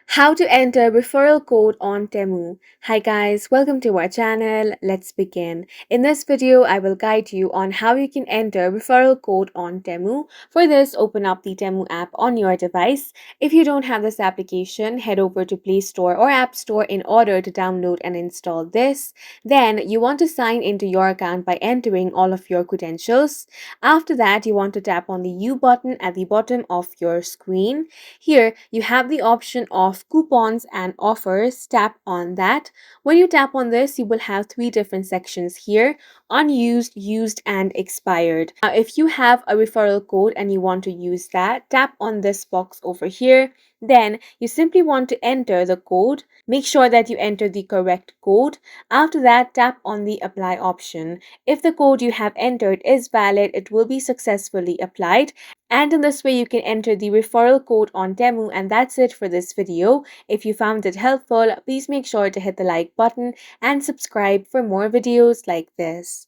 How to enter referral code on Temu. Hi guys, welcome to our channel. Let's begin. In this video, I will guide you on how you can enter referral code on Temu. For this, open up the Temu app on your device. If you don't have this application, head over to Play Store or App Store in order to download and install this. Then you want to sign into your account by entering all of your credentials. After that, you want to tap on the U button at the bottom of your screen. Here, you have the option of coupons and offers. Tap on that. When you tap on this, you will have three different sections here: unused, used, and expired. Now, if you have a referral code and you want to use that, tap on this box over here. Then you simply want to enter the code. Make sure that you enter the correct code. After that, tap on the apply option. If the code you have entered is valid, it will be successfully applied. And in this way, you can enter the referral code on Temu. And that's it for this video. If you found it helpful, please make sure to hit the like button and subscribe for more videos like this.